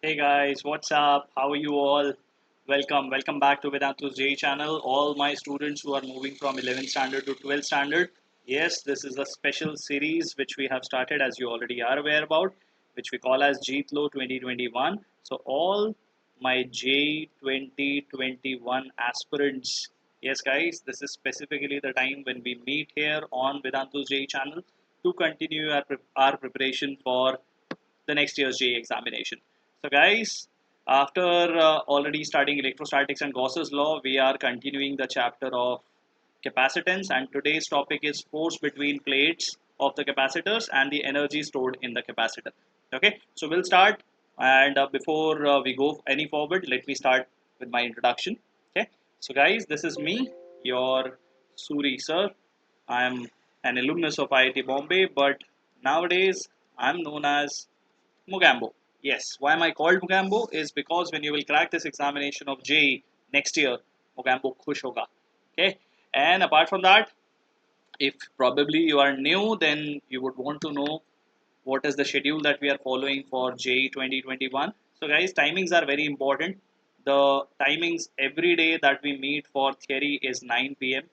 Hey guys, what's up? How are you all? Welcome back to Vedantu JEE channel. All my students who are moving from 11th standard to 12th standard. Yes, this is a special series which we have started, as you already are aware about, which we call as JEE 2021. So all my JEE 2021 aspirants, yes guys, this is specifically the time when we meet here on Vedantu JEE channel to continue our preparation for the next year's JEE examination. So guys, after already studying electrostatics and Gauss's law, we are continuing the chapter of capacitance, and today's topic is force between plates of the capacitors and the energy stored in the capacitor. Okay, so we'll start, and before we go any forward, let me start with my introduction. Okay, so guys, this is me, your Suri Sir. I am an alumnus of IIT Bombay, but nowadays I'm known as Mugambo. Yes, why am I called Mugambo? Is because when you will crack this examination of JEE next year, Mugambo khush hoga. Okay, and apart from that, if probably you are new, then you would want to know what is the schedule that we are following for JEE 2021. So guys, timings are very important. The timings every day that we meet for theory is 9 p.m.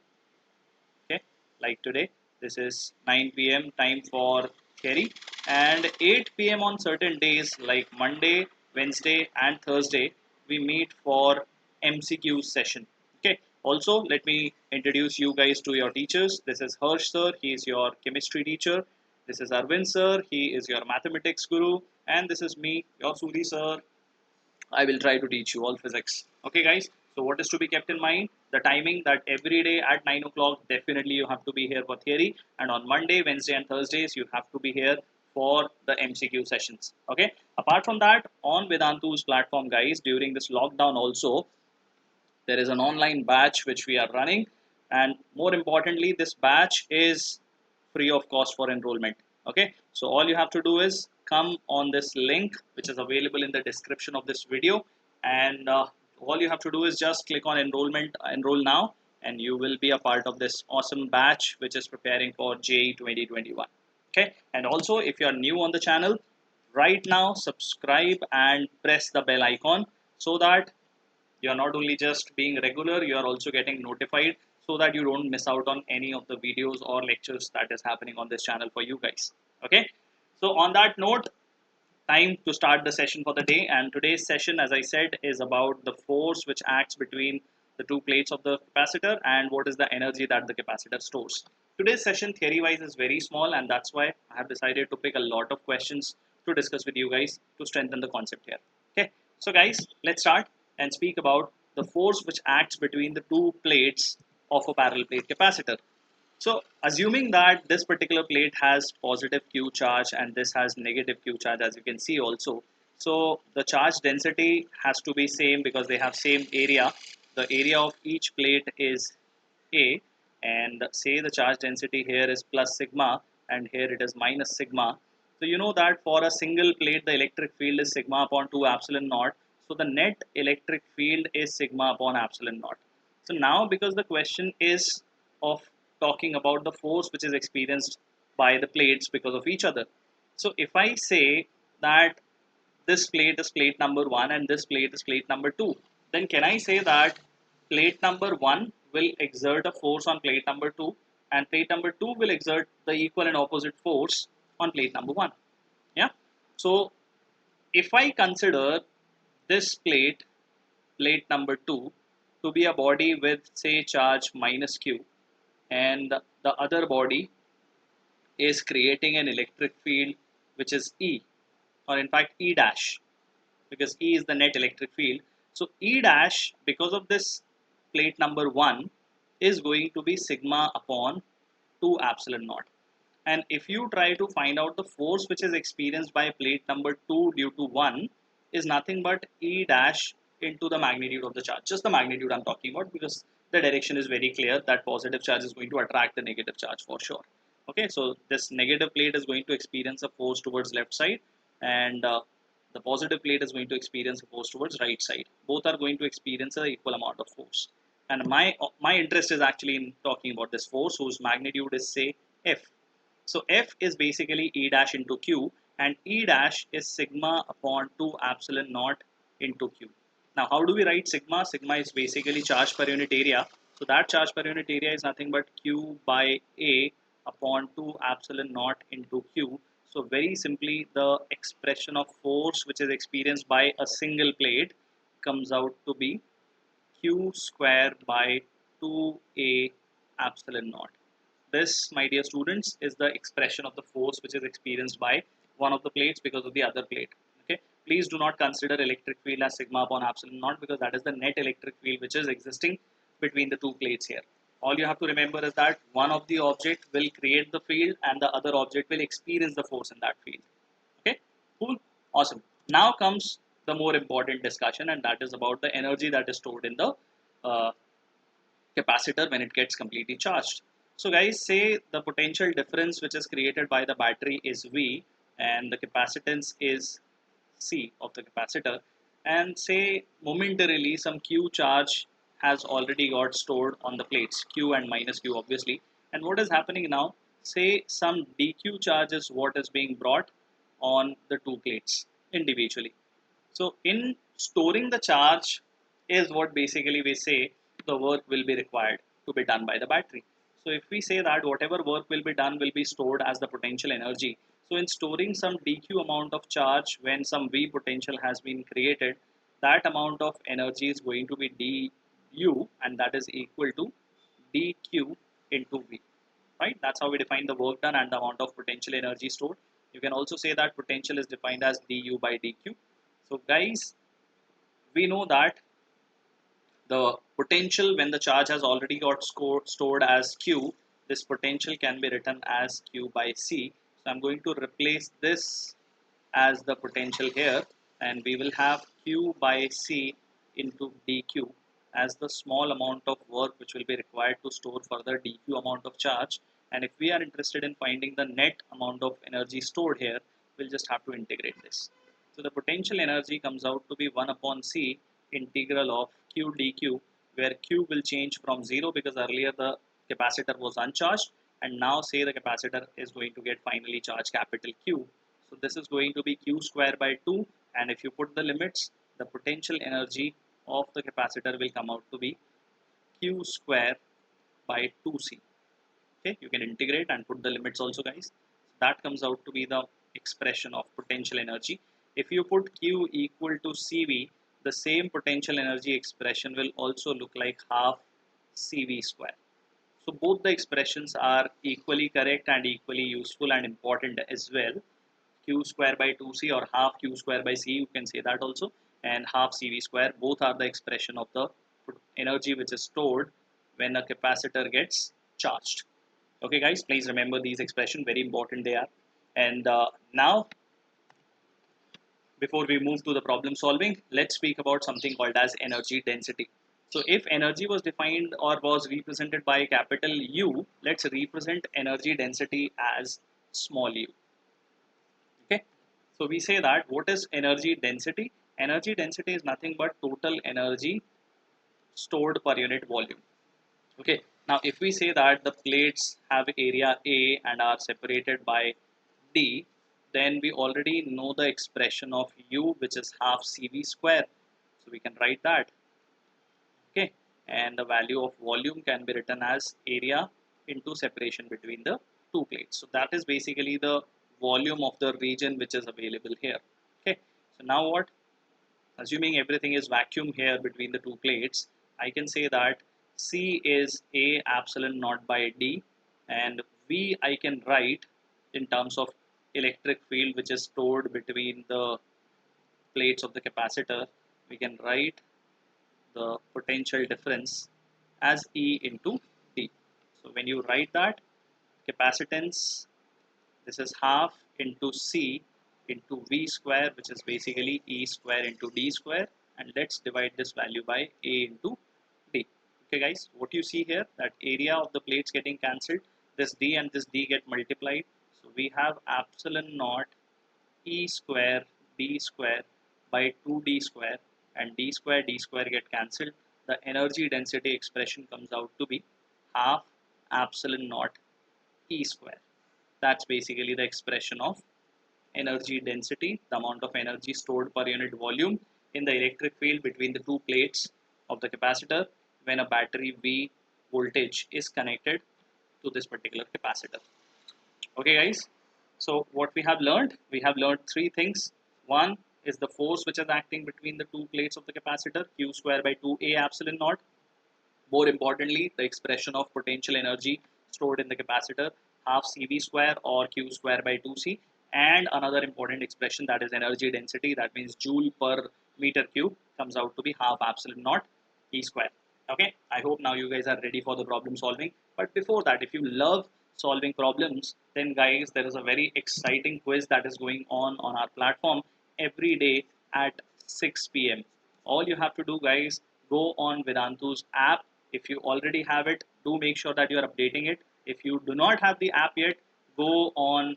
Okay, like today, this is 9 p.m. time for theory, and 8 p.m. on certain days like Monday, Wednesday and Thursday we meet for MCQ session. Okay, also let me introduce you guys to your teachers. This is Harsh sir, he is your chemistry teacher. This is Arvind sir, he is your mathematics guru. And this is me, your Suri sir, I will try to teach you all physics. Okay, guys. So what is to be kept in mind? The timing that every day at 9 o'clock, definitely you have to be here for theory. And on Monday, Wednesday and Thursdays, you have to be here for the MCQ sessions. Okay. Apart from that, on Vedantu's platform, guys, during this lockdown also, there is an online batch which we are running. And more importantly, this batch is free of cost for enrollment. Okay, so all you have to do is come on this link which is available in the description of this video, and all you have to do is just click on enroll now, and you will be a part of this awesome batch which is preparing for JEE 2021. Okay, and also if you are new on the channel, right now subscribe and press the bell icon so that you are not only just being regular, you are also getting notified so that you don't miss out on any of the videos or lectures that is happening on this channel for you guys. Okay, so on that note, time to start the session for the day. And today's session, as I said, is about the force which acts between the two plates of the capacitor and what is the energy that the capacitor stores. Today's session theory wise is very small, and that's why I have decided to pick a lot of questions to discuss with you guys to strengthen the concept here. Okay, so guys, let's start and speak about the force which acts between the two plates of a parallel plate capacitor. So assuming that this particular plate has positive Q charge and this has negative Q charge, as you can see also. So the charge density has to be same because they have same area. The area of each plate is A, and say the charge density here is plus sigma and here it is minus sigma. So you know that for a single plate the electric field is sigma upon 2 epsilon naught. So the net electric field is sigma upon epsilon naught. So now because the question is of talking about the force which is experienced by the plates because of each other. So if I say that this plate is plate number 1 and this plate is plate number 2, then can I say that plate number 1 will exert a force on plate number 2 and plate number 2 will exert the equal and opposite force on plate number 1? Yeah. So if I consider this plate number 2, to be a body with say charge minus q, and the other body is creating an electric field which is E, or in fact E dash, because E is the net electric field. So E dash, because of this plate number 1, is going to be sigma upon 2 epsilon naught. And if you try to find out the force which is experienced by plate number 2 due to 1, is nothing but E dash into the magnitude of the charge. Just the magnitude I'm talking about, because the direction is very clear that positive charge is going to attract the negative charge for sure. Okay, so this negative plate is going to experience a force towards left side, and the positive plate is going to experience a force towards right side. Both are going to experience an equal amount of force. And my interest is actually in talking about this force whose magnitude is say F. So F is basically E dash into Q, and E dash is sigma upon 2 epsilon naught into Q. Now, how do we write sigma? Sigma is basically charge per unit area. So that charge per unit area is nothing but Q by A upon 2 epsilon naught into Q. So very simply, the expression of force which is experienced by a single plate comes out to be Q square by 2A epsilon naught. This, my dear students, is the expression of the force which is experienced by one of the plates because of the other plate. Okay. Please do not consider electric field as sigma upon epsilon naught, because that is the net electric field which is existing between the two plates here. All you have to remember is that one of the object will create the field and the other object will experience the force in that field. Okay, cool, awesome. Now comes the more important discussion, and that is about the energy that is stored in the uh, capacitor when it gets completely charged. So guys, say the potential difference which is created by the battery is V and the capacitance is C of the capacitor, and say momentarily some Q charge has already got stored on the plates, Q and minus Q obviously. And what is happening now, say some dq charge is what is being brought on the two plates individually. So in storing the charge is what basically we say the work will be required to be done by the battery. So if we say that whatever work will be done will be stored as the potential energy. So in storing some dq amount of charge when some V potential has been created, that amount of energy is going to be du, and that is equal to dq into V. Right? That's how we define the work done and the amount of potential energy stored. You can also say that potential is defined as du by dq. So guys, we know that the potential when the charge has already got stored as Q, this potential can be written as Q by C. So I'm going to replace this as the potential here, and we will have Q by C into dq as the small amount of work which will be required to store further dq amount of charge. And if we are interested in finding the net amount of energy stored here, we'll just have to integrate this. So the potential energy comes out to be 1 upon C integral of Q dq, where Q will change from 0 because earlier the capacitor was uncharged, and now say the capacitor is going to get finally charged capital Q. So this is going to be Q square by 2, and if you put the limits, the potential energy of the capacitor will come out to be Q square by 2C. Okay, you can integrate and put the limits also, guys. That comes out to be the expression of potential energy. If you put Q equal to CV, the same potential energy expression will also look like half CV square. So both the expressions are equally correct and equally useful and important as well. Q square by 2C or half Q square by C, you can say that also, and half CV square, both are the expression of the energy which is stored when a capacitor gets charged. Okay guys, please remember these expressions, very important they are. And now, before we move to the problem solving, let's speak about something called as energy density. So if energy was defined or was represented by capital U, let's represent energy density as small u. Okay, so we say that what is energy density? Energy density is nothing but total energy stored per unit volume. Okay, now if we say that the plates have area A and are separated by D, then we already know the expression of U, which is half CV square. So we can write that. Okay, and the value of volume can be written as area into separation between the two plates. So that is basically the volume of the region which is available here. Okay, so now what? Assuming everything is vacuum here between the two plates, I can say that C is A epsilon naught by D, and V I can write in terms of electric field which is stored between the plates of the capacitor. We can write the potential difference as E into D. So when you write that, capacitance, this is half into C into V square, which is basically E square into D square, and let's divide this value by A into D. Okay guys, what you see here, that area of the plates getting cancelled, this D and this D get multiplied, so we have epsilon naught E square D square by 2D square, and D square get cancelled. The energy density expression comes out to be half epsilon naught E square. That's basically the expression of energy density, the amount of energy stored per unit volume in the electric field between the two plates of the capacitor when a battery V voltage is connected to this particular capacitor. Okay, guys. So what we have learned three things. One is the force which is acting between the two plates of the capacitor, Q square by 2A epsilon naught. More importantly, the expression of potential energy stored in the capacitor, half CV square or Q square by 2C, and another important expression, that is energy density, that means joule per meter cube, comes out to be half epsilon naught E square. Okay, I hope now you guys are ready for the problem solving. But before that, if you love solving problems, then guys, there is a very exciting quiz that is going on our platform every day at 6 p.m. All you have to do, guys, go on Vedantu's app. If you already have it, do make sure that you are updating it. If you do not have the app yet, go on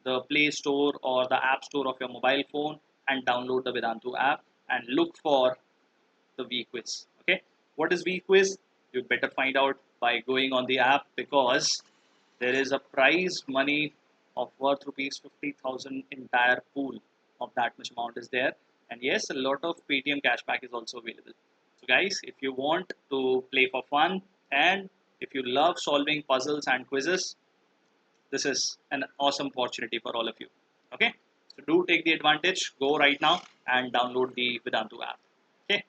the Play Store or the App Store of your mobile phone and download the Vedantu app and look for the V quiz. Okay, what is V quiz? You better find out by going on the app, because there is a prize money of worth rupees 50,000. Entire pool of that much amount is there, and yes, a lot of Paytm cashback is also available. So guys, if you want to play for fun and if you love solving puzzles and quizzes, this is an awesome opportunity for all of you. Okay, so do take the advantage. Go right now and download the Vedantu app. Okay,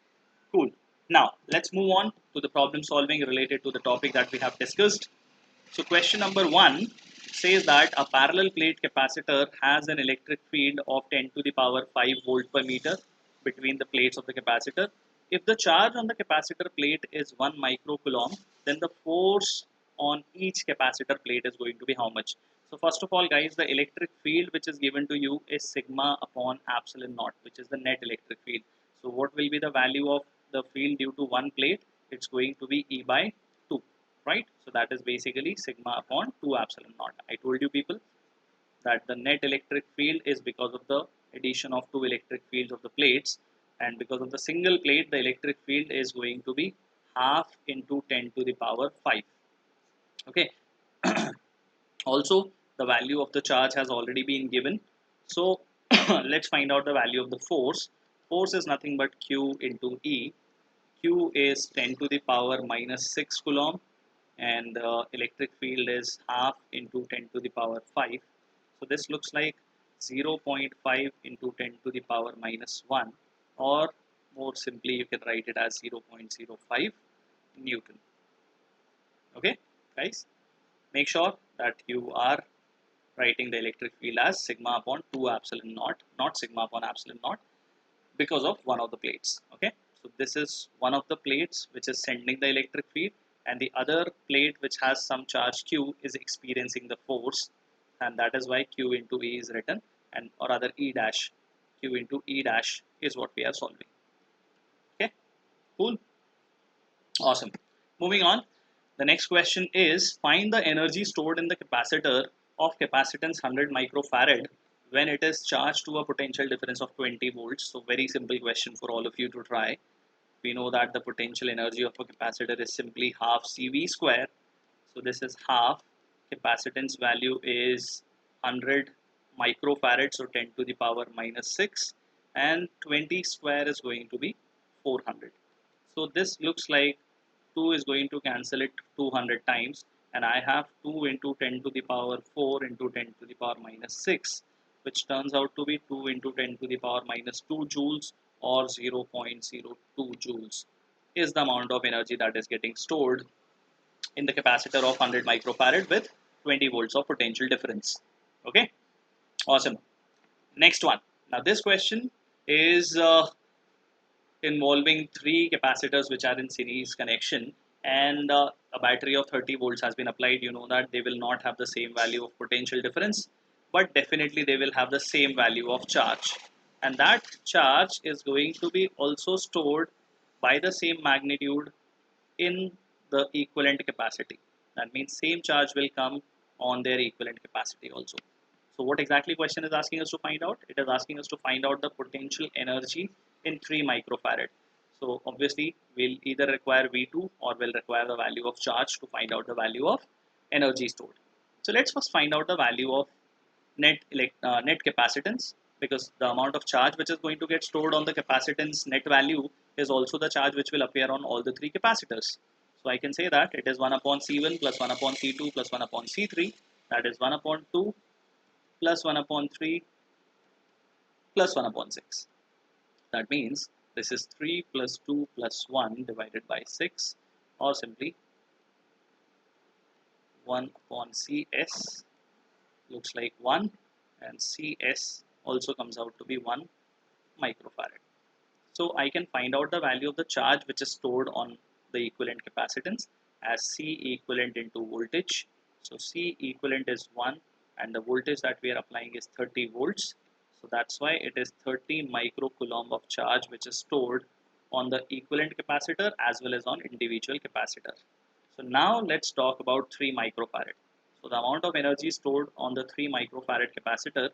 cool. Now let's move on to the problem solving related to the topic that we have discussed. So question number one says that a parallel plate capacitor has an electric field of 10 to the power 5 volt per meter between the plates of the capacitor. If the charge on the capacitor plate is 1 microcoulomb, then the force on each capacitor plate is going to be how much? So first of all, guys, the electric field which is given to you is sigma upon epsilon naught, which is the net electric field. So what will be the value of the field due to one plate? It's going to be E by 2, right? So that is basically sigma upon 2 epsilon naught. I told you people that the net electric field is because of the addition of two electric fields of the plates, and because of the single plate, the electric field is going to be half into 10 to the power 5. Okay. Also, the value of the charge has already been given. So let's find out the value of the force. Force is nothing but Q into E. Q is 10 to the power minus 6 coulomb, and the electric field is half into 10 to the power 5. So this looks like 0.5 into 10 to the power minus 1, or more simply you can write it as 0.05 Newton. Okay, guys, make sure that you are writing the electric field as sigma upon 2 epsilon naught, not sigma upon epsilon naught, because of one of the plates. Okay, so this is one of the plates which is sending the electric field, and the other plate which has some charge Q is experiencing the force, and that is why Q into E is written, and or rather E dash, Q into E dash is what we are solving. Okay, cool, awesome. Moving on, the next question is, find the energy stored in the capacitor of capacitance 100 microfarad when it is charged to a potential difference of 20 volts. So very simple question for all of you to try. We know that the potential energy of a capacitor is simply half CV square. So this is half. Capacitance value is 100 microfarad, so 10 to the power minus 6, and 20 square is going to be 400. So this looks like 2 is going to cancel it 200 times, and I have 2 into 10 to the power 4 into 10 to the power minus 6, which turns out to be 2 into 10 to the power minus 2 joules, or 0.02 joules is the amount of energy that is getting stored in the capacitor of 100 microfarad with 20 volts of potential difference. Okay, awesome. Next one. Now this question is involving three capacitors which are in series connection, and a battery of 30 volts has been applied. You know that they will not have the same value of potential difference, but definitely they will have the same value of charge, and that charge is going to be also stored by the same magnitude in the equivalent capacity. That means same charge will come on their equivalent capacity also. So what exactly question is asking us to find out? It is asking us to find out the potential energy in 3 microfarad. So obviously we'll either require V2 or we'll require the value of charge to find out the value of energy stored. So let's first find out the value of net capacitance, because the amount of charge which is going to get stored on the capacitance net value is also the charge which will appear on all the three capacitors. So I can say that it is 1 upon C1 plus 1 upon C2 plus 1 upon C3, that is 1 upon 2 plus 1 upon 3 plus 1 upon 6. That means this is 3 plus 2 plus 1 divided by 6, or simply 1 upon Cs looks like 1, and Cs also comes out to be 1 microfarad. So I can find out the value of the charge which is stored on the equivalent capacitance as C equivalent into voltage. So C equivalent is 1, and the voltage that we are applying is 30 volts. So that's why it is 30 microcoulomb of charge which is stored on the equivalent capacitor as well as on individual capacitor. So now let's talk about 3 microfarad. So the amount of energy stored on the 3 microfarad capacitor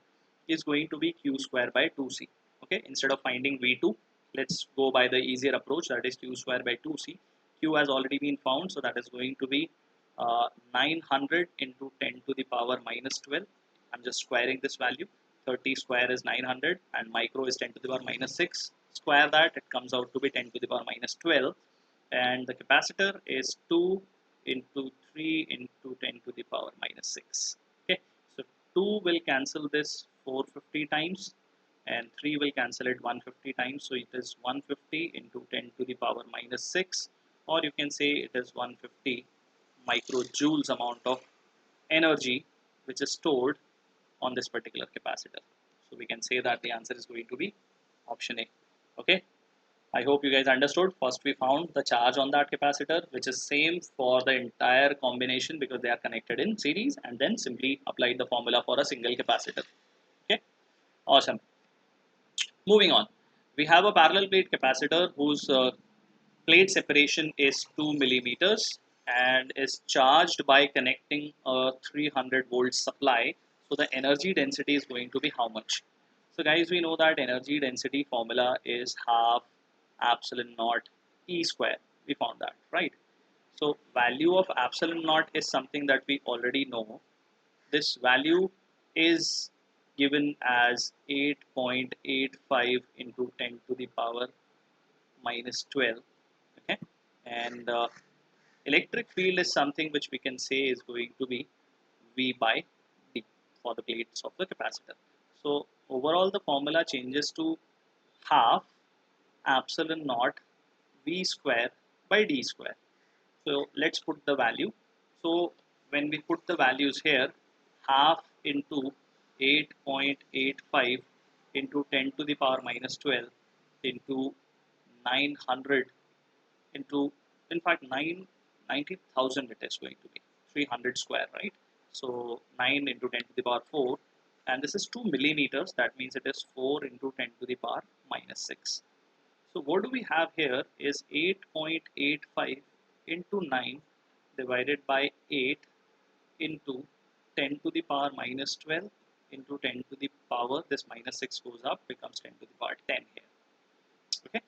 is going to be Q square by 2C. Okay, instead of finding V2, let's go by the easier approach, that is Q square by 2C. Q has already been found, so that is going to be 900 into 10 to the power minus 12. I'm just squaring this value. 30 square is 900 and micro is 10 to the power minus 6. Square that, it comes out to be 10 to the power minus 12. And the capacitor is 2 into 3 into 10 to the power minus 6. Okay, so 2 will cancel this 450 times, and 3 will cancel it 150 times, so it is 150 into 10 to the power minus 6, or you can say it is 150 microjoules amount of energy which is stored on this particular capacitor. So we can say that the answer is going to be option A. Okay, I hope you guys understood. First we found the charge on that capacitor, which is same for the entire combination because they are connected in series, and then simply applied the formula for a single capacitor. Okay, awesome. Moving on, we have a parallel plate capacitor whose plate separation is 2 millimeters and is charged by connecting a 300 volt supply. So the energy density is going to be how much? So guys, we know that energy density formula is half epsilon naught E square. We found that, right? So value of epsilon naught is something that we already know. This value is given as 8.85 into 10 to the power minus 12. Okay, and electric field is something which we can say is going to be V by D for the plates of the capacitor. So overall the formula changes to half epsilon naught V square by D square. So let's put the value. So when we put the values here, half into 8.85 into 10 to the power minus 12 into 900 into, in fact, 90,000 it is going to be 300 square, right? So 9 into 10 to the power 4, and this is 2 millimeters. That means it is 4 into 10 to the power minus 6. So what do we have here is 8.85 into 9 divided by 8 into 10 to the power minus 12 into 10 to the power, this minus 6 goes up, becomes 10 to the power 10 here. Okay,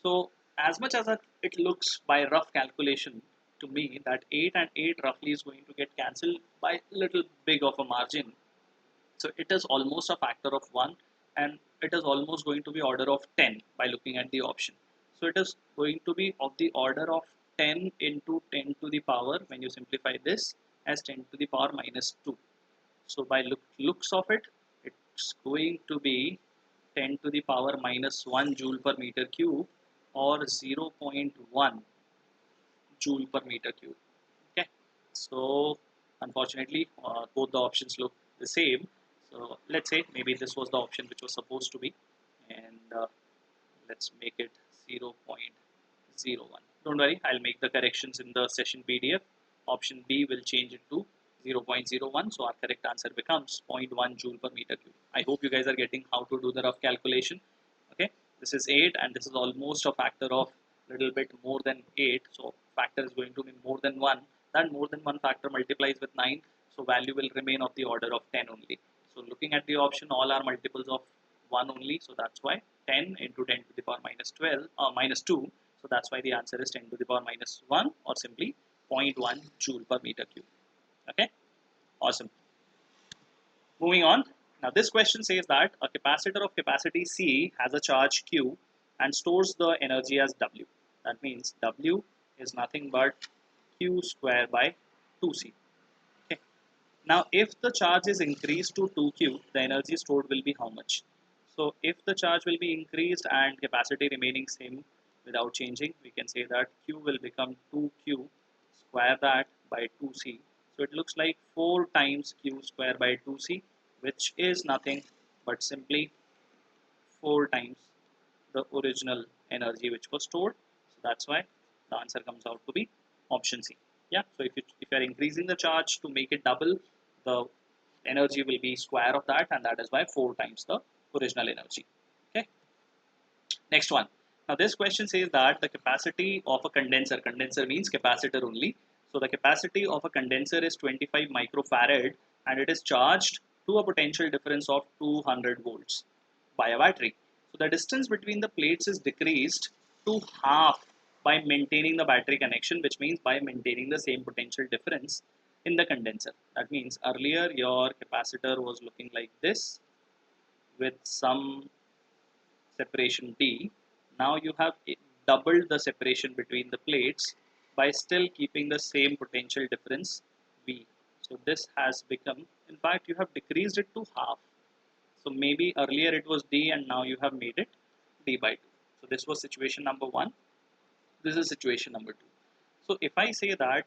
so as much as it looks by rough calculation to me that 8 and 8 roughly is going to get cancelled by little big of a margin. So it is almost a factor of 1, and it is almost going to be order of 10 by looking at the option. So it is going to be of the order of 10 into 10 to the power, when you simplify this, as 10 to the power minus 2. So by looks of it, it's going to be 10 to the power minus 1 joule per meter cube, or 0.1 joule per meter cube. Okay, so unfortunately both the options look the same. So let's say maybe this was the option which was supposed to be, and let's make it 0.01. Don't worry, I'll make the corrections in the session PDF. Option B will change it to 0.01, so our correct answer becomes 0.1 joule per meter cube. I hope you guys are getting how to do the rough calculation. Okay, this is 8 and this is almost a factor of little bit more than 8, so factor is going to be more than 1. That more than 1 factor multiplies with 9, so value will remain of the order of 10 only. So looking at the option, all are multiples of 1 only, so that's why 10 into 10 to the power minus 12 minus 2, so that's why the answer is 10 to the power minus 1, or simply 0.1 joule per meter cube. Okay, awesome. Moving on, Now this question says that a capacitor of capacity C has a charge Q and stores the energy as W. That means W is nothing but Q square by 2C. Okay. Now if the charge is increased to 2Q, the energy stored will be how much? So if the charge will be increased and capacity remaining same without changing, we can say that Q will become 2Q square that by 2C. So it looks like 4 times Q square by 2C, which is nothing but simply 4 times the original energy which was stored. So that's why the answer comes out to be option C. Yeah, so if you are increasing the charge to make it double, the energy will be square of that, and that is why 4 times the original energy. Okay. Next one. Now this question says that the capacity of a condenser means capacitor only. So the capacity of a condenser is 25 microfarad and it is charged to a potential difference of 200 volts by a battery. So the distance between the plates is decreased to half by maintaining the battery connection, which means by maintaining the same potential difference in the condenser. That means earlier your capacitor was looking like this with some separation D. Now you have doubled the separation between the plates by still keeping the same potential difference V. So this has become, in fact, you have decreased it to half. So maybe earlier it was D and now you have made it D by 2. So this was situation number 1. This is situation number 2. So if I say that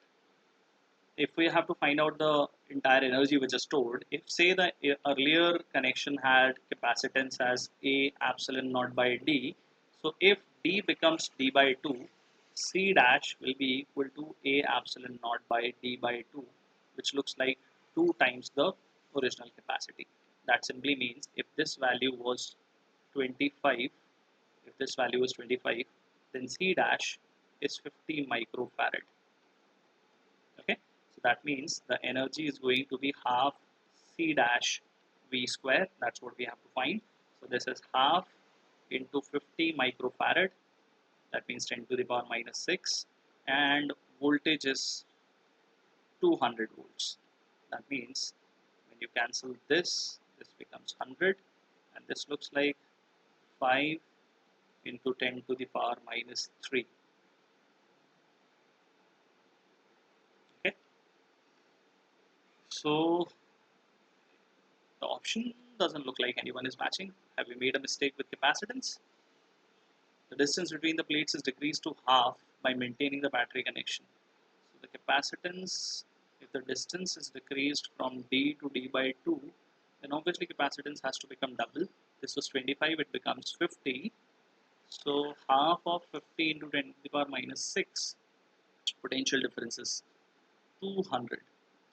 if we have to find out the entire energy which is stored, if say the earlier connection had capacitance as A epsilon naught by D, so if D becomes D by 2, C dash will be equal to A epsilon naught by D by 2, which looks like 2 times the original capacity. That simply means if this value was 25, if this value is 25, then C dash is 50 microfarad. Okay, so that means the energy is going to be half C dash V square. That's what we have to find. So this is half into 50 microfarad. That means 10 to the power minus 6. And voltage is 200 volts. That means when you cancel this, this becomes 100. And this looks like 5 into 10 to the power minus 3. Okay, so the option doesn't look like anyone is matching. Have we made a mistake with capacitance? The distance between the plates is decreased to half by maintaining the battery connection. So the capacitance, if the distance is decreased from D to D by 2, then obviously capacitance has to become double. This was 25, it becomes 50. So half of 50 into 10 to the power minus 6, potential difference is 200.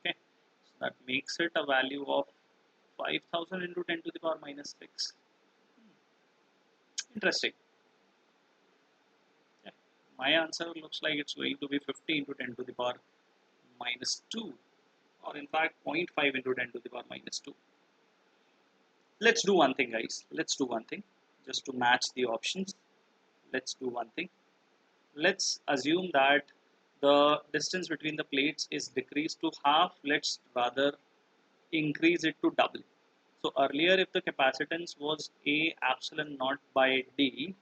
Okay, so that makes it a value of 5000 into 10 to the power minus 6. Interesting. Yeah. My answer looks like it's going to be 50 into 10 to the power minus 2, or in fact 0.5 into 10 to the power minus 2. Let's do one thing, guys. Let's do one thing just to match the options. Let's do one thing. Let's assume that the distance between the plates is decreased to half. Let's rather increase it to double. So earlier, if the capacitance was A epsilon naught by D,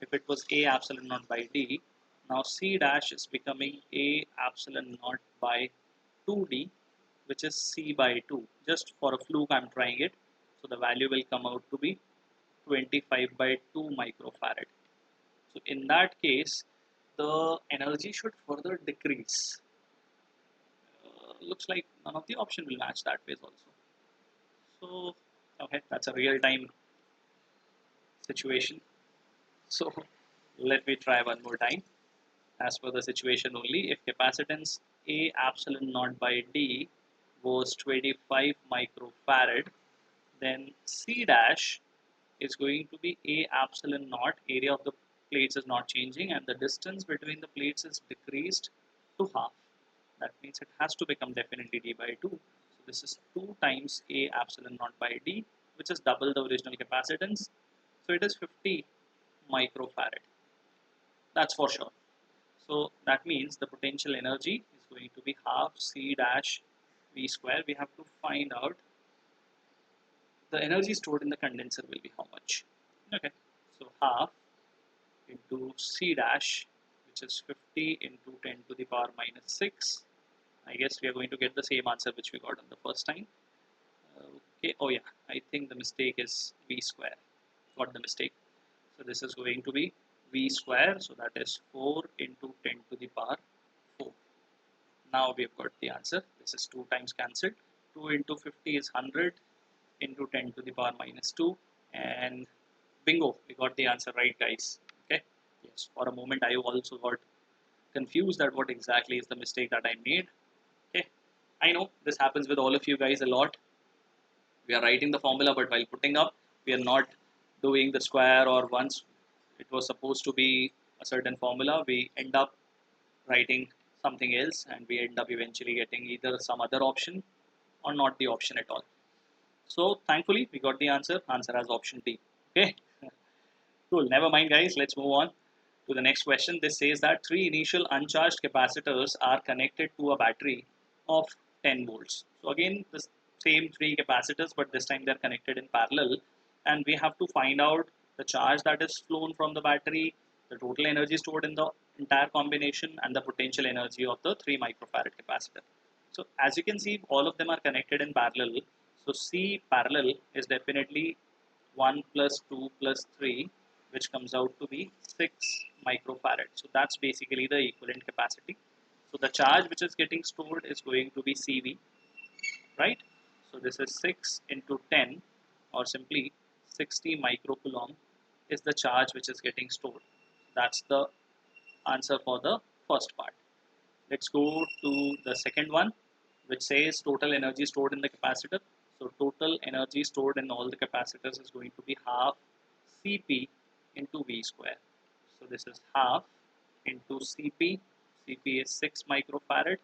if it was A epsilon naught by D, now C dash is becoming A epsilon naught by 2D, which is C by 2. Just for a fluke, I'm trying it. So the value will come out to be 25 by 2 microfarad. So in that case, the energy should further decrease. Looks like none of the option will match that phase also. So, okay, that's a real-time situation. So let me try one more time. As per the situation only, if capacitance A epsilon naught by D was 25 microfarad, then C dash is going to be A epsilon naught, area of the plates is not changing, and the distance between the plates is decreased to half. That means it has to become definitely D by 2. So this is 2 times A epsilon naught by D, which is double the original capacitance. So it is 50 microfarad. That's for sure. So that means the potential energy is going to be half C dash V square. We have to find out the energy stored in the condenser will be how much? Okay, so half into C dash, which is 50 into 10 to the power minus 6. I guess we are going to get the same answer which we got on the first time. Okay, oh yeah, I think the mistake is V square. Got the mistake. So this is going to be V square, so that is 4 into 10 to the power 4. Now we have got the answer. This is 2 times cancelled. 2 into 50 is 100 into 10 to the power minus 2, and bingo, we got the answer right, guys. Okay, yes, for a moment I also got confused at what exactly is the mistake that I made. Okay, I know this happens with all of you guys a lot. We are writing the formula, but while putting up, we are not doing the square, or once it was supposed to be a certain formula, we end up writing something else, and we end up eventually getting either some other option or not the option at all. So thankfully we got the answer as option D. Okay, cool, never mind guys, let's move on to the next question. This says that 3 initial uncharged capacitors are connected to a battery of 10 volts. So again, the same 3 capacitors, but this time they're connected in parallel, and we have to find out the charge that is flown from the battery, the total energy stored in the entire combination, and the potential energy of the 3 microfarad capacitor. So as you can see, all of them are connected in parallel. So C parallel is definitely 1 plus 2 plus 3, which comes out to be 6 microfarad. So that's basically the equivalent capacity. So the charge which is getting stored is going to be CV, right? So this is 6 into 10, or simply 60 microcoulomb is the charge which is getting stored. That's the answer for the first part. Let's go to the second one, which says total energy stored in the capacitor. So total energy stored in all the capacitors is going to be half Cp into V square. So this is half into Cp. Cp is 6 microfarad.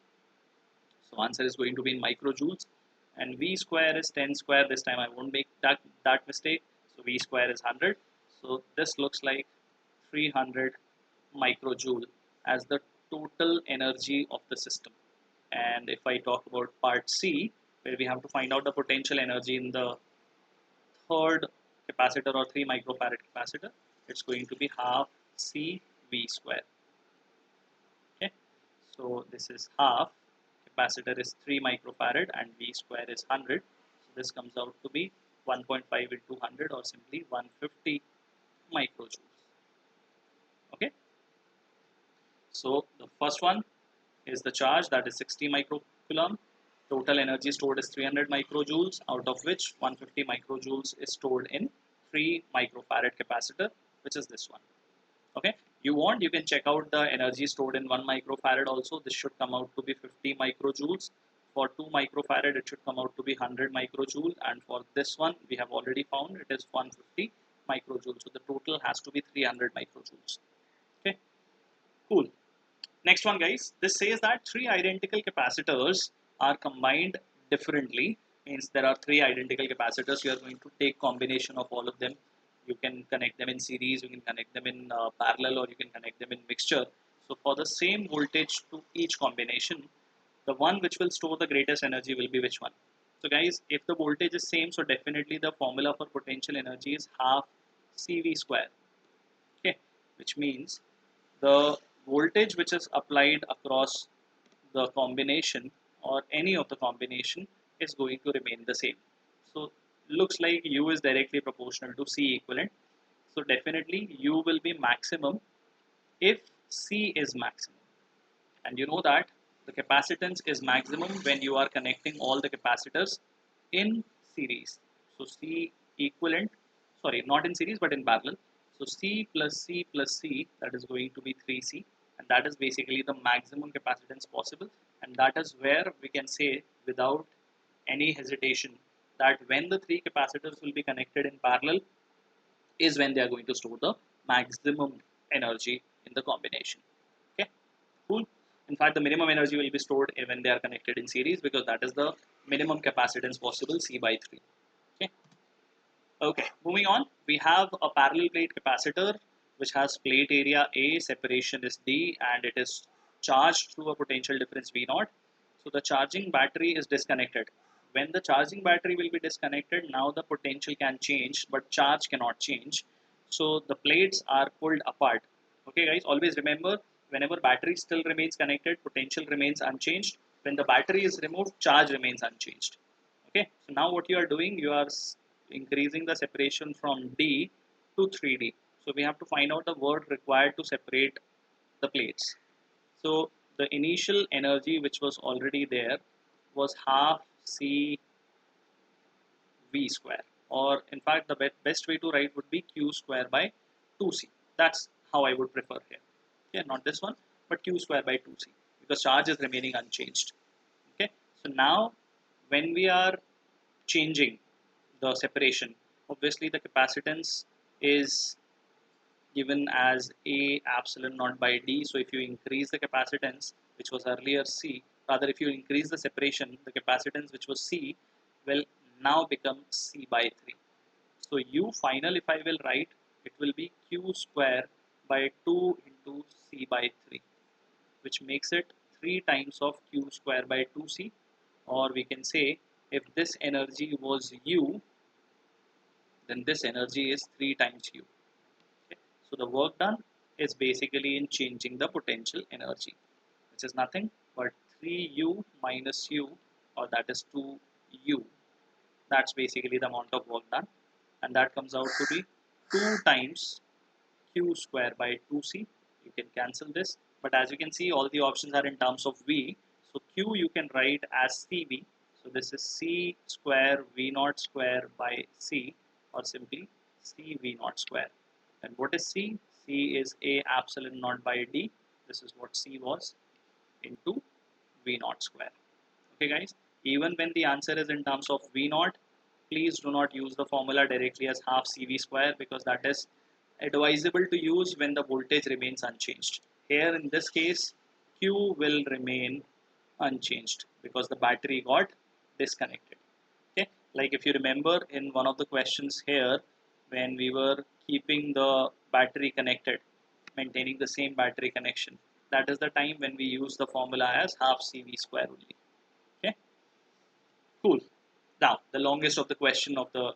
So answer is going to be in microjoules. And V square is 10 square. This time I won't make that mistake. So V square is 100. So this looks like 300 microjoule as the total energy of the system. And if I talk about part C, where we have to find out the potential energy in the third capacitor or 3 microfarad capacitor, it's going to be half C V square. Okay, so this is half, capacitor is 3 microfarad and V square is 100. So this comes out to be 1.5 into 100, or simply 150 microjoules. Okay, so the first one is the charge, that is 60 microcoulomb. Total energy stored is 300 microjoules, out of which 150 microjoules is stored in 3 microfarad capacitor, which is this one. Okay, you can check out the energy stored in 1 microfarad also. This should come out to be 50 microjoules. For 2 microfarad, it should come out to be 100 microjoule, and for this one, we have already found it is 150 microjoules. So the total has to be 300 microjoules. Okay, cool. Next one, guys. This says that 3 identical capacitors are combined differently. Means there are 3 identical capacitors. You are going to take combination of all of them. You can connect them in series, you can connect them in parallel, or you can connect them in mixture. So for the same voltage to each combination, the one which will store the greatest energy will be which one? So guys, if the voltage is same, so definitely the formula for potential energy is half CV square. Okay, which means the voltage which is applied across the combination or any of the combination is going to remain the same. So looks like U is directly proportional to C equivalent. So definitely U will be maximum if C is maximum. And you know that the capacitance is maximum when you are connecting all the capacitors in series. So C equivalent, sorry, not in series but in parallel. So C plus C plus C, that is going to be 3C, and that is basically the maximum capacitance possible. And that is where we can say without any hesitation that when the 3 capacitors will be connected in parallel is when they are going to store the maximum energy in the combination. Okay, cool. In fact, the minimum energy will be stored when they are connected in series, because that is the minimum capacitance possible, C by 3. Okay. Okay, moving on, we have a parallel plate capacitor which has plate area A, separation is D, and it is charged through a potential difference V naught. So the charging battery is disconnected when the charging battery will be disconnected, now the potential can change, but charge cannot change. So the plates are pulled apart. Okay, guys, always remember, whenever battery still remains connected, potential remains unchanged. When the battery is removed, charge remains unchanged. Okay, so now what you are doing, you are increasing the separation from D to 3D. So we have to find out the word required to separate the plates. So the initial energy which was already there was half C V square, or in fact the best way to write would be Q square by 2C. That's how I would prefer here. Okay, not this one, but Q square by 2C, because charge is remaining unchanged. Okay, so now when we are changing the separation, obviously the capacitance is given as A epsilon naught by D. So if you increase the capacitance, which was earlier C, rather if you increase the separation, the capacitance which was C will now become C by 3. So U final, if I will write, it will be Q square by 2 into C by 3, which makes it 3 times of Q square by 2C. Or we can say, if this energy was U, then this energy is 3 times U. Okay. So the work done is basically in changing the potential energy, which is nothing but 3U minus U, or that is 2U. That's basically the amount of work done, and that comes out to be 2 times Q square by 2C. You can cancel this, but as you can see, all the options are in terms of V. So Q you can write as CV. So this is C square V naught square by C, or simply C V naught square. And what is C? C is A epsilon naught by D. This is what C was, into V naught square. Okay, guys. Even when the answer is in terms of V naught, please do not use the formula directly as half CV square, because that is advisable to use when the voltage remains unchanged. Here in this case, Q will remain unchanged because the battery got disconnected. Okay, like if you remember in one of the questions here, when we were keeping the battery connected, maintaining the same battery connection, that is the time when we use the formula as half CV square only. Okay, cool. Now the longest of the question of the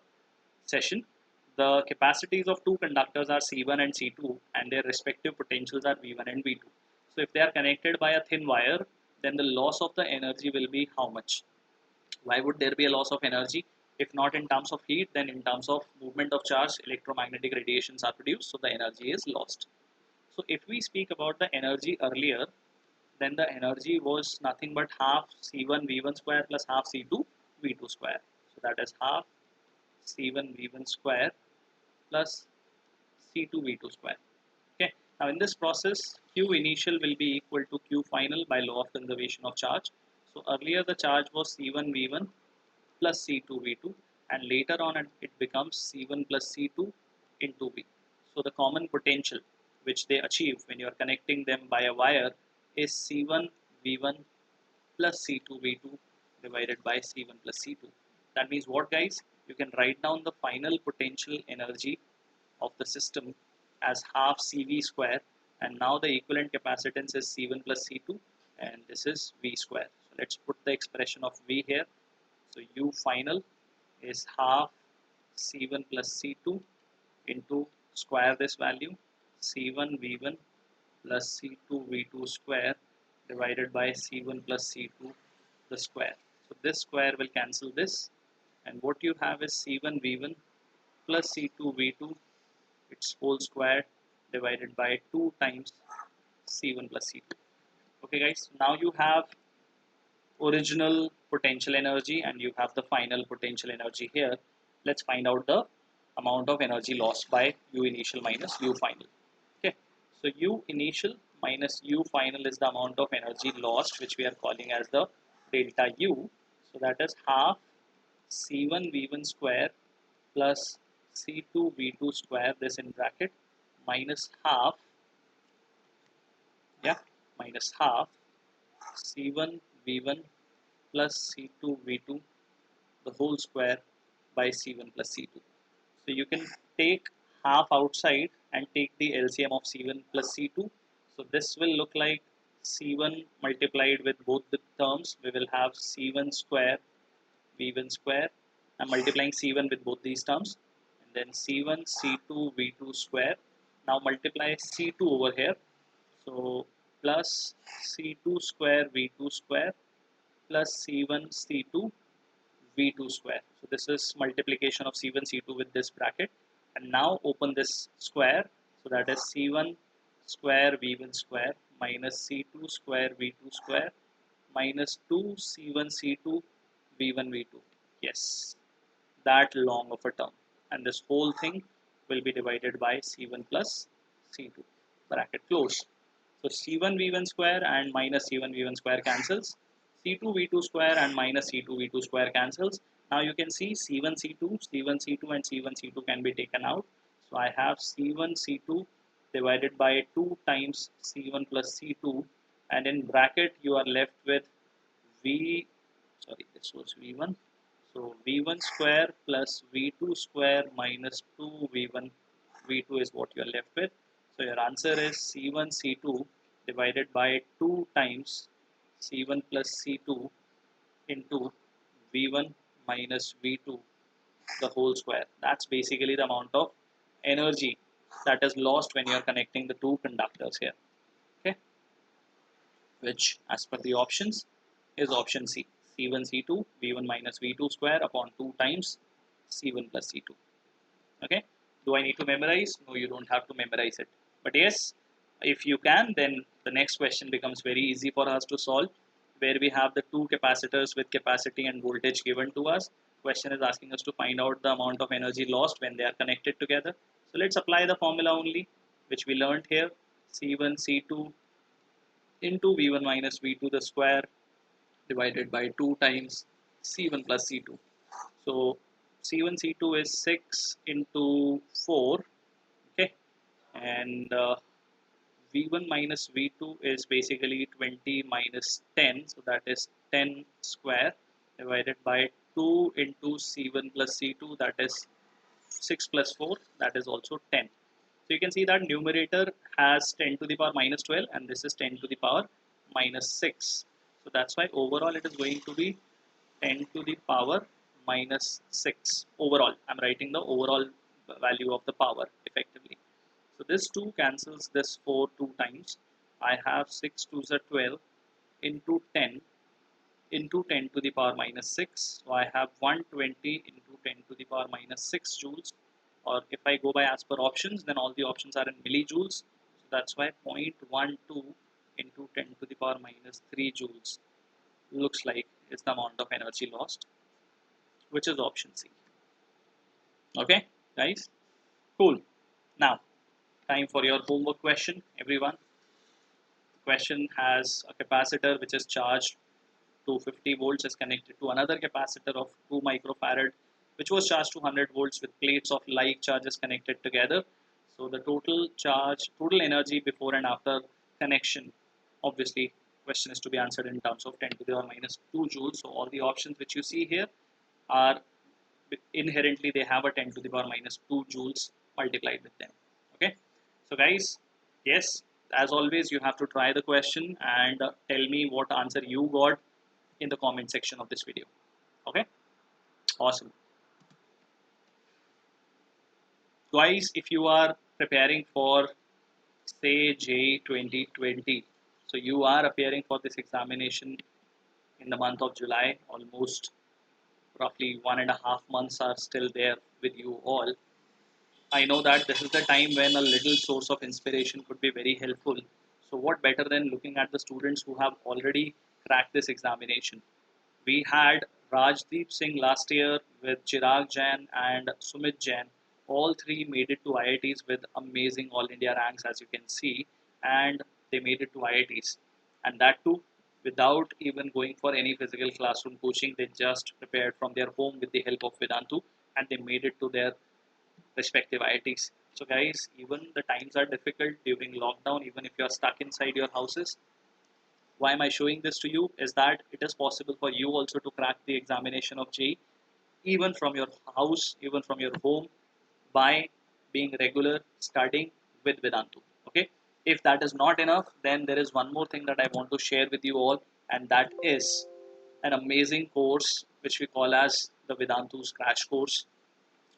session. The capacities of two conductors are C1 and C2, and their respective potentials are V1 and V2. So if they are connected by a thin wire, then the loss of the energy will be how much? Why would there be a loss of energy? If not in terms of heat, then in terms of movement of charge, electromagnetic radiations are produced, so the energy is lost. So if we speak about the energy earlier, then the energy was nothing but half C1 V1 square plus half C2 V2 square. So that is half C1 V1 square plus C2 V2 square. Okay. Now in this process, Q initial will be equal to Q final by law of conservation of charge. So earlier the charge was C1 V1 plus C2 V2, and later on it becomes C1 plus C2 into V. So the common potential which they achieve when you are connecting them by a wire is C1 V1 plus C2 V2 divided by C1 plus C2. That means what, guys? You can write down the final potential energy of the system as half CV square, and now the equivalent capacitance is C1 plus C2, and this is V square. So let's put the expression of V here. So U final is half C1 plus C2 into square this value C1 V1 plus C2 V2 square divided by C1 plus C2 the square. So this square will cancel this, and what you have is C1 V1 plus C2 V2 its whole square divided by 2 times C1 plus C2. Okay, guys, now you have original potential energy and you have the final potential energy here. Let's find out the amount of energy lost by U initial minus U final. Okay, so U initial minus U final is the amount of energy lost, which we are calling as the delta U. So that is half C1 V1 square plus C2 V2 square, this in bracket, minus half, yeah, minus half C1 V1 plus C2 V2 the whole square by C1 plus C2. So you can take half outside and take the LCM of C1 plus C2. So this will look like C1 multiplied with both the terms. We will have C1 square V1 square. I'm multiplying C1 with both these terms, and then C1 C2 V2 square. Now multiply C2 over here, so plus C2 square V2 square plus C1 C2 V2 square. So this is multiplication of C1 C2 with this bracket, and now open this square, so that is C1 square V1 square minus C2 square V2 square minus 2 C1 C2 V1 V2. Yes, that long of a term, and this whole thing will be divided by C1 plus C2, bracket close. So C1 V1 square and minus C1 V1 square cancels, C2 V2 square and minus C2 V2 square cancels. Now you can see C1 C2, C1 C2 and C1 C2 can be taken out. So I have C1 C2 divided by 2 times C1 plus C2, and in bracket you are left with this was V1. So V1 square plus V2 square minus 2 V1 V2 is what you are left with. So your answer is C1 C2 divided by 2 times C1 plus C2 into V1 minus V2 the whole square. That's basically the amount of energy that is lost when you are connecting the two conductors here. Okay, which as per the options is option C. C1 C2 V1 minus V2 square upon 2 times C1 plus C2. Okay, do I need to memorize? No, you don't have to memorize it, but yes, if you can, then the next question becomes very easy for us to solve, where we have the two capacitors with capacity and voltage given to us. Question is asking us to find out the amount of energy lost when they are connected together. So let's apply the formula only, which we learned here. C1 C2 into V1 minus V2 the square divided by 2 times C1 plus C2. So C1 C2 is 6 into 4, okay, and V1 minus V2 is basically 20 minus 10, so that is 10 square divided by 2 into C1 plus C2, that is 6 plus 4, that is also 10. So you can see that numerator has 10 to the power minus 12 and this is 10 to the power minus 6. So that's why overall it is going to be 10 to the power minus 6 overall. I'm writing the overall value of the power effectively. So this 2 cancels this 4 2 times. I have 6 2s are 12 into 10 into 10 to the power minus 6. So I have 120 into 10 to the power minus 6 joules. Or if I go by as per options, then all the options are in millijoules. So that's why 0.12 into 10 to the power minus 3 joules looks like is the amount of energy lost, which is option C. Okay, guys? Cool. Now, time for your homework question, everyone. The question has a capacitor which is charged 250 volts is connected to another capacitor of 2 microfarad which was charged to 100 volts with plates of like charges connected together. So the total energy before and after connection, obviously question is to be answered in terms of 10 to the power minus 2 joules. So all the options which you see here are inherently they have a 10 to the power minus 2 joules multiplied with them. Okay, so guys, yes, as always you have to try the question and tell me what answer you got in the comment section of this video. Okay, awesome. Guys, if you are preparing for say JEE 2020, so you are appearing for this examination in the month of July, almost roughly 1.5 months are still there with you all. I know that this is the time when a little source of inspiration could be very helpful. So what better than looking at the students who have already cracked this examination. We had Rajdeep Singh last year with Chirag Jain and Sumit Jain. All three made it to IITs with amazing All India ranks, as you can see, and they made it to IITs. And that too, without even going for any physical classroom coaching, they just prepared from their home with the help of Vedantu, and they made it to their respective IITs. So, guys, even the times are difficult during lockdown, even if you are stuck inside your houses, why am I showing this to you is that it is possible for you also to crack the examination of JEE even from your house, even from your home, by being regular studying with Vedantu. Okay, if that is not enough, then there is one more thing that I want to share with you all, and that is an amazing course which we call as the Vedantu's Crash Course.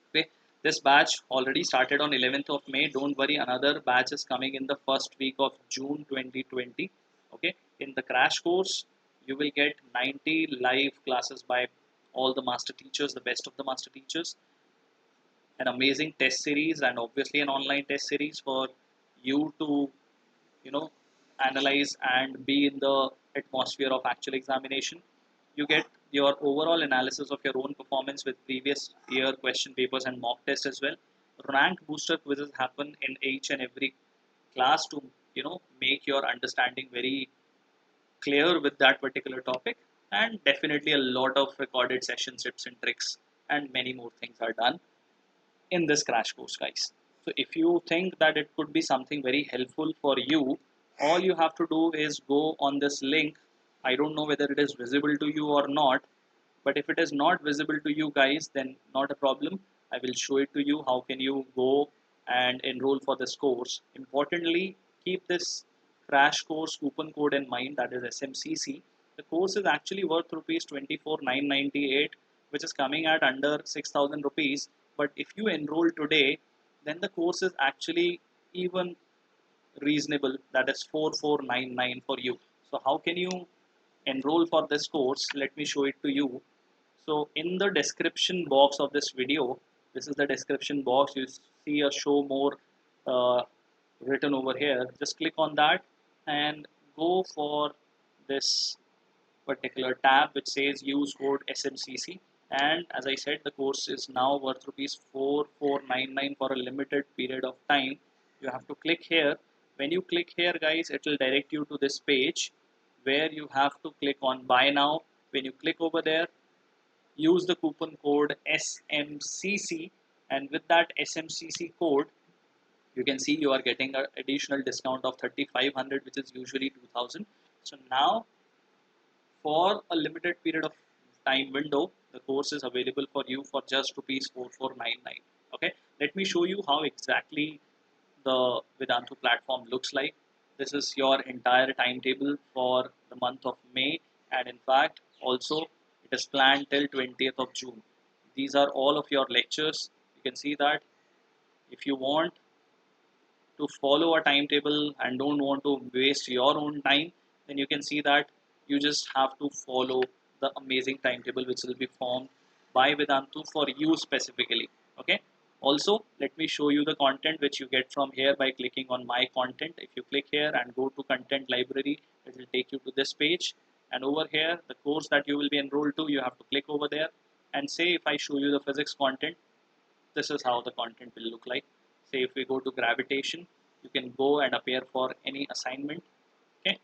Okay, this batch already started on 11th of May. Don't worry, another batch is coming in the first week of June 2020. Okay, in the crash course, you will get 90 live classes by all the master teachers, the best of the master teachers, an amazing test series, and obviously an online test series for you to, you know, analyze and be in the atmosphere of actual examination. You get your overall analysis of your own performance with previous year question papers and mock tests as well. Rank booster quizzes happen in each and every class to, make your understanding very clear with that particular topic, and definitely a lot of recorded sessions, tips and tricks, and many more things are done in this crash course, guys. So if you think that it could be something very helpful for you, all you have to do is go on this link. I don't know whether it is visible to you or not, but if it is not visible to you guys, then not a problem. I will show it to you. How can you go and enroll for this course? Importantly, keep this crash course coupon code in mind, that is SMCC. The course is actually worth rupees 24,998, which is coming at under 6,000 rupees. But if you enroll today, then the course is actually even reasonable, that is 4499 for you. So how can you enroll for this course? Let me show it to you. So in the description box of this video, this is the description box, you see a show more written over here. Just click on that and go for this particular tab which says use code SMCC. And as I said, the course is now worth rupees 4499 for a limited period of time. You have to click here. When you click here, guys, it will direct you to this page where you have to click on buy now. When you click over there, use the coupon code SMCC, and with that SMCC code, you can see you are getting an additional discount of 3500, which is usually 2000. So now, for a limited period of time window, the course is available for you for just rupees 4499. Okay, let me show you how exactly the Vedantu platform looks like. This is your entire timetable for the month of May, and in fact also it is planned till 20th of June. These are all of your lectures. You can see that. If you want to follow a timetable and don't want to waste your own time, then you can see that you just have to follow the amazing timetable which will be formed by Vedantu for you specifically. Okay. Also, let me show you the content which you get from here by clicking on my content. If you click here and go to content library, it will take you to this page. And over here, the course that you will be enrolled to, you have to click over there. And say if I show you the physics content, this is how the content will look like. Say if we go to gravitation, you can go and appear for any assignment. Okay,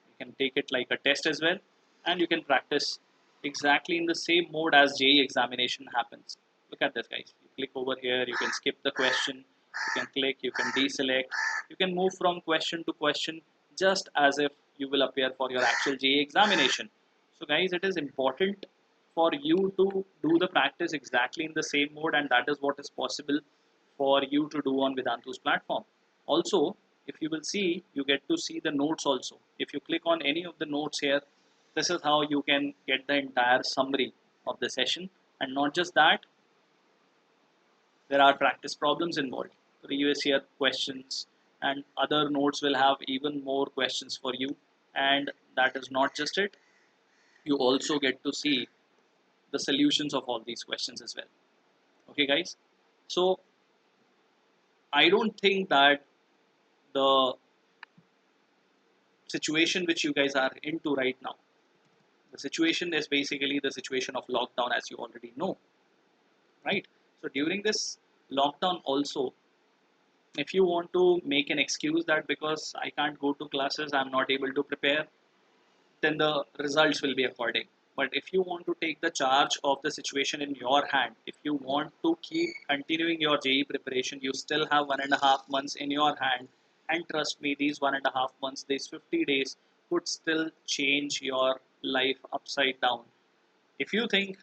you can take it like a test as well, and you can practice exactly in the same mode as JEE examination happens. Look at this, guys. You click over here, you can skip the question, you can click, you can deselect, you can move from question to question just as if you will appear for your actual JEE examination. So guys, it is important for you to do the practice exactly in the same mode, and that is what is possible for you to do on Vedantu's platform. Also, if you will see, you get to see the notes also. If you click on any of the notes here, this is how you can get the entire summary of the session. And not just that, there are practice problems involved, previous year questions, and other notes will have even more questions for you. And that is not just it, you also get to see the solutions of all these questions as well. Okay, guys. So I don't think that the situation which you guys are into right now, the situation is basically the situation of lockdown, as you already know, right? So during this lockdown also, if you want to make an excuse that because I can't go to classes, I'm not able to prepare, then the results will be according. But if you want to take the charge of the situation in your hand, if you want to keep continuing your JEE preparation, you still have 1.5 months in your hand. And trust me, these 1.5 months, these 50 days could still change your life upside down. If you think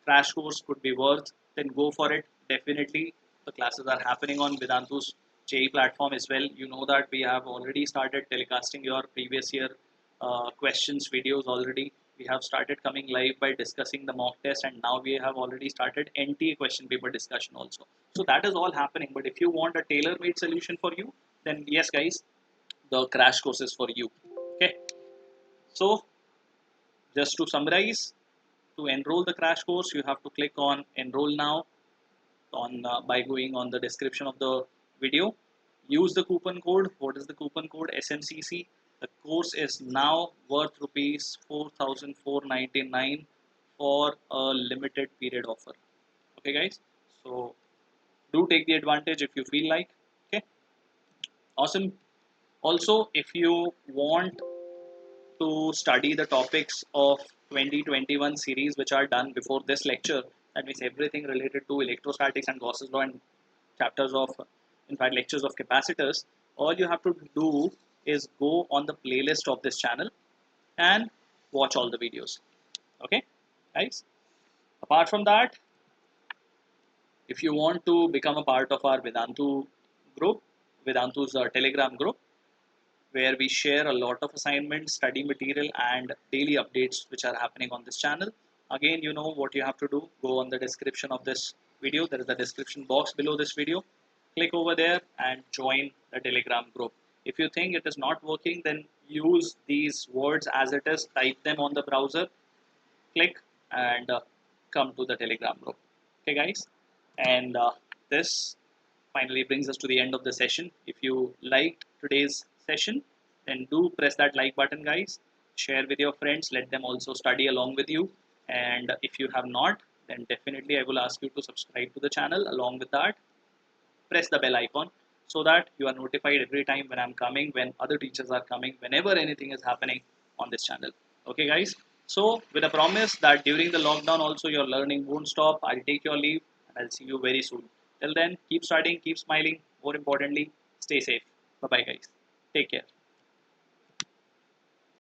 crash course could be worth, then go for it. Definitely, the classes are happening on Vedantu's JEE platform as well. You know that we have already started telecasting your previous year questions videos already. We have started coming live by discussing the mock test, and now we have already started NTA question paper discussion also. So that is all happening. But if you want a tailor-made solution for you, then yes, guys, the crash course is for you. Okay. So just to summarize, to enroll the crash course, you have to click on enroll now on by going on the description of the video. Use the coupon code. What is the coupon code? SMCC. The course is now worth rupees 4,499 for a limited period offer. Okay, guys. So do take the advantage if you feel like. Okay, awesome. Also, if you want to study the topics of 2021 series which are done before this lecture, that means everything related to electrostatics and Gauss's law and chapters of, in fact, lectures of capacitors, all you have to do is go on the playlist of this channel and watch all the videos. Okay, guys. Apart from that, if you want to become a part of our Vedantu group, Vedantu's Telegram group, where we share a lot of assignments, study material, and daily updates which are happening on this channel. Again, you know what you have to do. Go on the description of this video. There is a description box below this video. Click over there and join the Telegram group. If you think it is not working, then use these words as it is. Type them on the browser. Click and come to the Telegram group. Okay, guys. And this finally brings us to the end of the session. If you liked today's session, then do press that like button, guys. Share with your friends. Let them also study along with you. And if you have not, then definitely I will ask you to subscribe to the channel. Along with that, press the bell icon so that you are notified every time when I'm coming, when other teachers are coming, whenever anything is happening on this channel. Okay, guys. So with a promise that during the lockdown also your learning won't stop, I'll take your leave and I'll see you very soon. Till then, keep studying, keep smiling. More importantly, stay safe. Bye bye, guys. Take care.